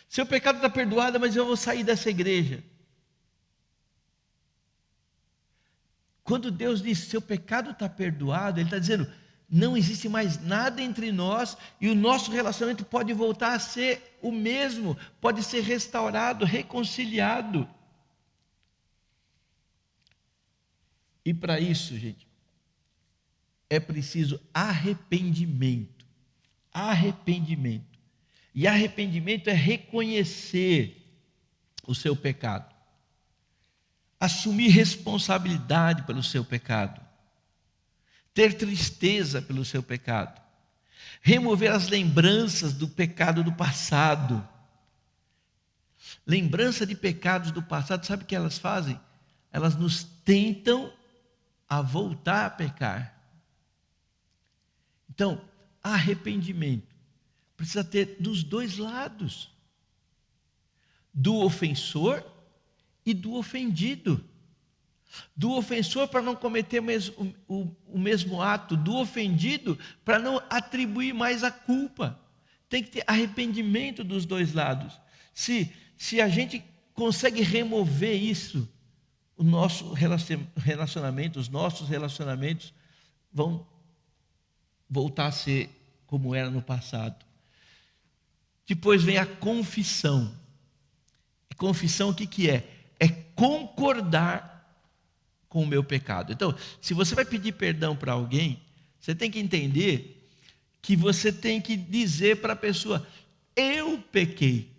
Seu pecado está perdoado, mas eu vou sair dessa igreja. Quando Deus diz, seu pecado está perdoado, Ele está dizendo, não existe mais nada entre nós e o nosso relacionamento pode voltar a ser o mesmo, pode ser restaurado, reconciliado. E para isso, gente, é preciso arrependimento. Arrependimento. E arrependimento é reconhecer o seu pecado, assumir responsabilidade pelo seu pecado, ter tristeza pelo seu pecado, remover as lembranças do pecado do passado. Lembrança de pecados do passado, sabe o que elas fazem? Elas nos tentam a voltar a pecar. Então, arrependimento precisa ter dos dois lados, do ofensor e do ofendido. Do ofensor para não cometer o mesmo ato, do ofendido para não atribuir mais a culpa. Tem que ter arrependimento dos dois lados. Se a gente consegue remover isso, o nosso relacionamento, os nossos relacionamentos vão voltar a ser como era no passado. Depois vem a confissão. Confissão o que é? É concordar com o meu pecado. Então, se você vai pedir perdão para alguém, você tem que entender que você tem que dizer para a pessoa, eu pequei.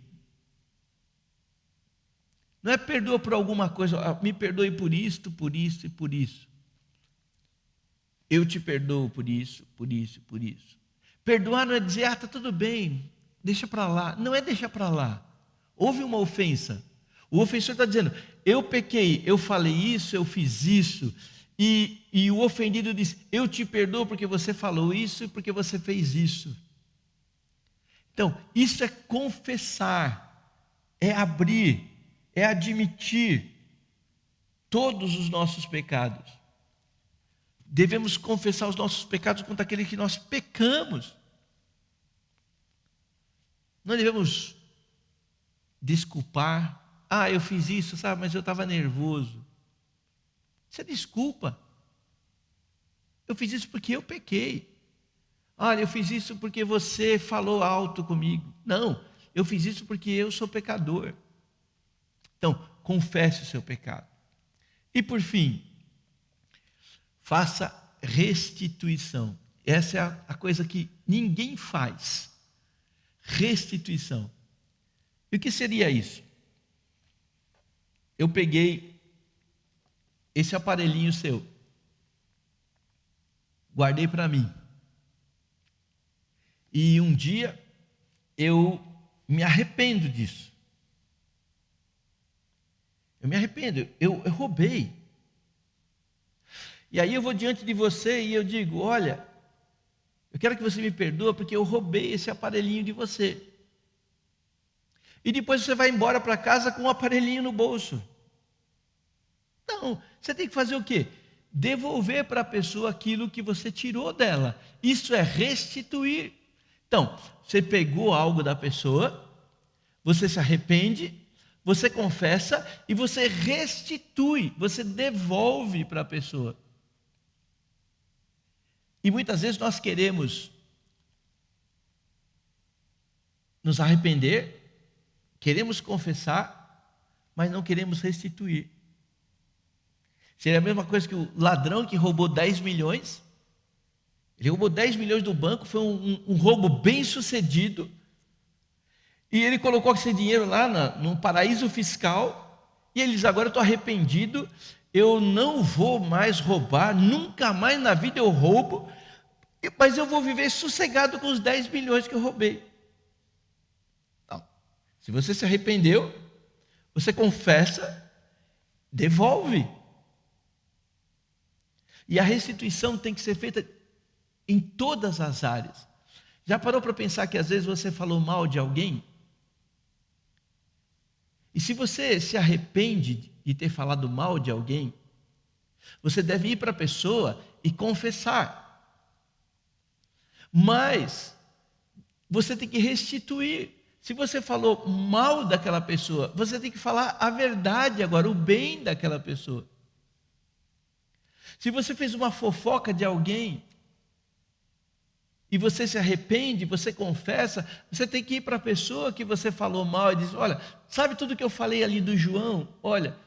Não é perdoa por alguma coisa, me perdoe por isto, por isso e por isso. Eu te perdoo por isso, por isso, por isso. Perdoar não é dizer, está tudo bem, deixa para lá. Não é deixar para lá. Houve uma ofensa. O ofensor está dizendo, eu pequei, eu falei isso, eu fiz isso. E o ofendido diz, eu te perdoo porque você falou isso e porque você fez isso. Então, isso é confessar, é abrir, é admitir todos os nossos pecados. Devemos confessar os nossos pecados contra aquele que nós pecamos. Não devemos desculpar. Eu fiz isso, sabe, mas eu estava nervoso. Isso é desculpa. Eu fiz isso porque eu pequei. Olha, eu fiz isso porque você falou alto comigo. Não, eu fiz isso porque eu sou pecador. Então, confesse o seu pecado. E por fim, faça restituição. Essa é a coisa que ninguém faz. Restituição. E o que seria isso? Eu peguei esse aparelhinho seu, guardei para mim. E um dia eu me arrependo disso. Eu me arrependo, eu roubei. E aí eu vou diante de você e eu digo: olha, eu quero que você me perdoe porque eu roubei esse aparelhinho de você. E depois você vai embora para casa com um aparelhinho no bolso. Não, você tem que fazer o quê? Devolver para a pessoa aquilo que você tirou dela. Isso é restituir. Então, você pegou algo da pessoa, você se arrepende, você confessa e você restitui, você devolve para a pessoa. E muitas vezes nós queremos nos arrepender, queremos confessar, mas não queremos restituir. Seria a mesma coisa que o ladrão que roubou 10 milhões. Ele roubou 10 milhões do banco, foi um roubo bem sucedido. E ele colocou esse dinheiro lá num paraíso fiscal. E ele diz: agora eu estou arrependido, eu não vou mais roubar, nunca mais na vida eu roubo, mas eu vou viver sossegado com os 10 milhões que eu roubei. Não. Se você se arrependeu, você confessa, devolve. E a restituição tem que ser feita em todas as áreas. Já parou para pensar que às vezes você falou mal de alguém? E se você se arrepende de ter falado mal de alguém, você deve ir para a pessoa e confessar. Mas você tem que restituir. Se você falou mal daquela pessoa, você tem que falar a verdade agora, o bem daquela pessoa. Se você fez uma fofoca de alguém e você se arrepende, você confessa, você tem que ir para a pessoa que você falou mal e dizer: olha, sabe tudo que eu falei ali do João? Olha,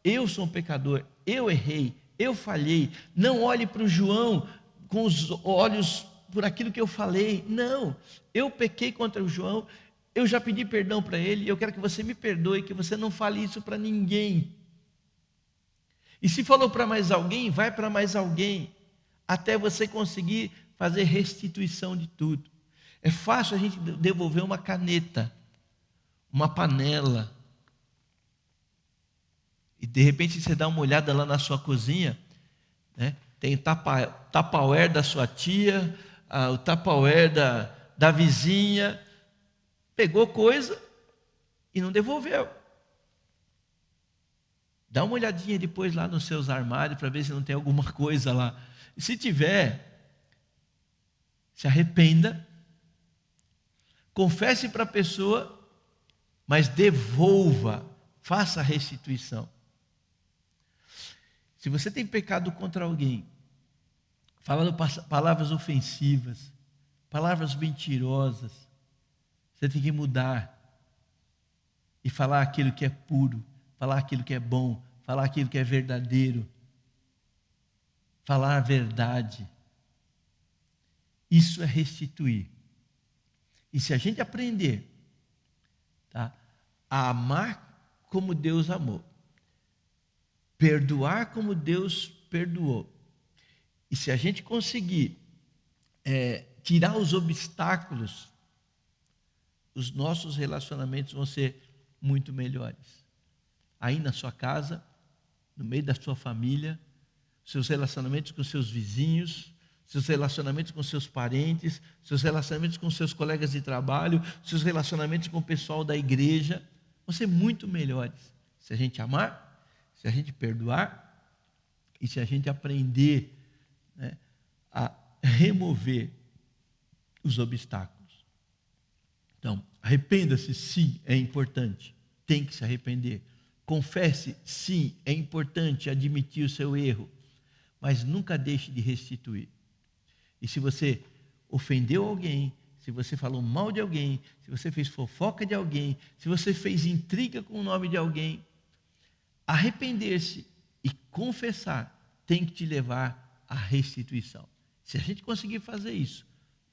eu sou um pecador, eu errei, eu falhei. Não olhe para o João com os olhos por aquilo que eu falei. Não, eu pequei contra o João, eu já pedi perdão para ele, e eu quero que você me perdoe, que você não fale isso para ninguém. E se falou para mais alguém, vai para mais alguém, até você conseguir fazer restituição de tudo. É fácil a gente devolver uma caneta, uma panela, e de repente você dá uma olhada lá na sua cozinha, né? Tem o Tupperware da sua tia, o Tupperware da vizinha, pegou coisa e não devolveu. Dá uma olhadinha depois lá nos seus armários para ver se não tem alguma coisa lá. E se tiver, se arrependa, confesse para a pessoa, mas devolva, faça a restituição. Se você tem pecado contra alguém, falando palavras ofensivas, palavras mentirosas, você tem que mudar e falar aquilo que é puro, falar aquilo que é bom, falar aquilo que é verdadeiro, falar a verdade. Isso é restituir. E se a gente aprender, tá, a amar como Deus amou, perdoar como Deus perdoou, e se a gente conseguir tirar os obstáculos, os nossos relacionamentos vão ser muito melhores. Aí na sua casa, no meio da sua família, seus relacionamentos com seus vizinhos, seus relacionamentos com seus parentes, seus relacionamentos com seus colegas de trabalho, seus relacionamentos com o pessoal da igreja, vão ser muito melhores. Se a gente amar, se a gente perdoar e se a gente aprender, né, a remover os obstáculos. Então, arrependa-se, sim, é importante, tem que se arrepender. Confesse, sim, é importante admitir o seu erro, mas nunca deixe de restituir. E se você ofendeu alguém, se você falou mal de alguém, se você fez fofoca de alguém, se você fez intriga com o nome de alguém, arrepender-se e confessar tem que te levar à restituição. Se a gente conseguir fazer isso,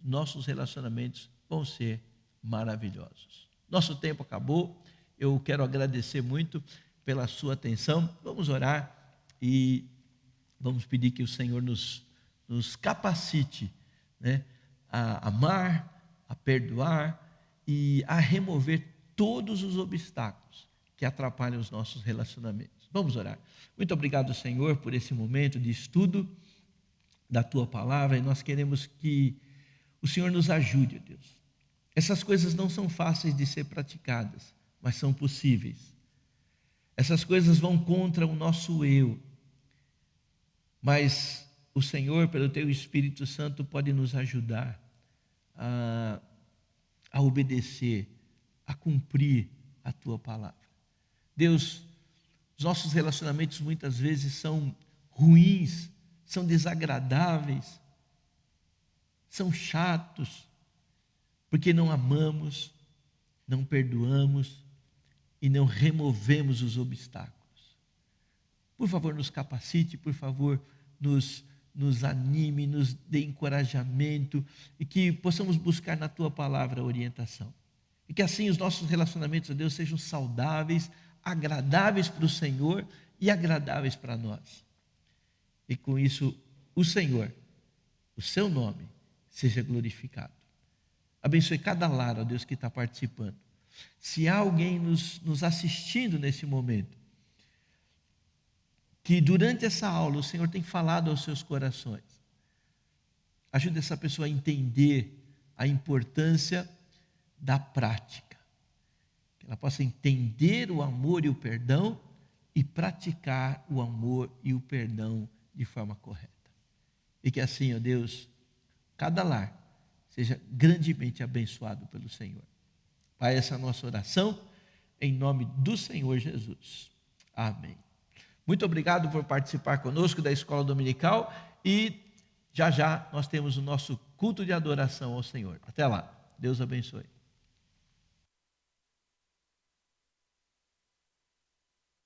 nossos relacionamentos vão ser maravilhosos. Nosso tempo acabou. Eu quero agradecer muito pela sua atenção. Vamos orar e vamos pedir que o Senhor nos capacite, né, a amar, a perdoar e a remover todos os obstáculos que atrapalham os nossos relacionamentos. Vamos orar. Muito obrigado, Senhor, por esse momento de estudo da Tua Palavra, e nós queremos que o Senhor nos ajude, ó Deus. Essas coisas não são fáceis de ser praticadas, mas são possíveis. Essas coisas vão contra o nosso eu, mas o Senhor, pelo Teu Espírito Santo, pode nos ajudar a obedecer, a cumprir a Tua Palavra. Deus, os nossos relacionamentos muitas vezes são ruins, são desagradáveis, são chatos, porque não amamos, não perdoamos e não removemos os obstáculos. Por favor, nos capacite, por favor, nos anime, nos dê encorajamento e que possamos buscar na Tua Palavra a orientação. E que assim os nossos relacionamentos a Deus sejam saudáveis, agradáveis para o Senhor e agradáveis para nós. E com isso, o Senhor, o Seu nome, seja glorificado. Abençoe cada lar, ó Deus, que está participando. Se há alguém nos assistindo nesse momento, que durante essa aula o Senhor tem falado aos seus corações, ajude essa pessoa a entender a importância da prática. Que ela possa entender o amor e o perdão e praticar o amor e o perdão de forma correta. E que assim, ó Deus, cada lar seja grandemente abençoado pelo Senhor. Pai, essa é a nossa oração, em nome do Senhor Jesus. Amém. Muito obrigado por participar conosco da Escola Dominical e já já nós temos o nosso culto de adoração ao Senhor. Até lá. Deus abençoe.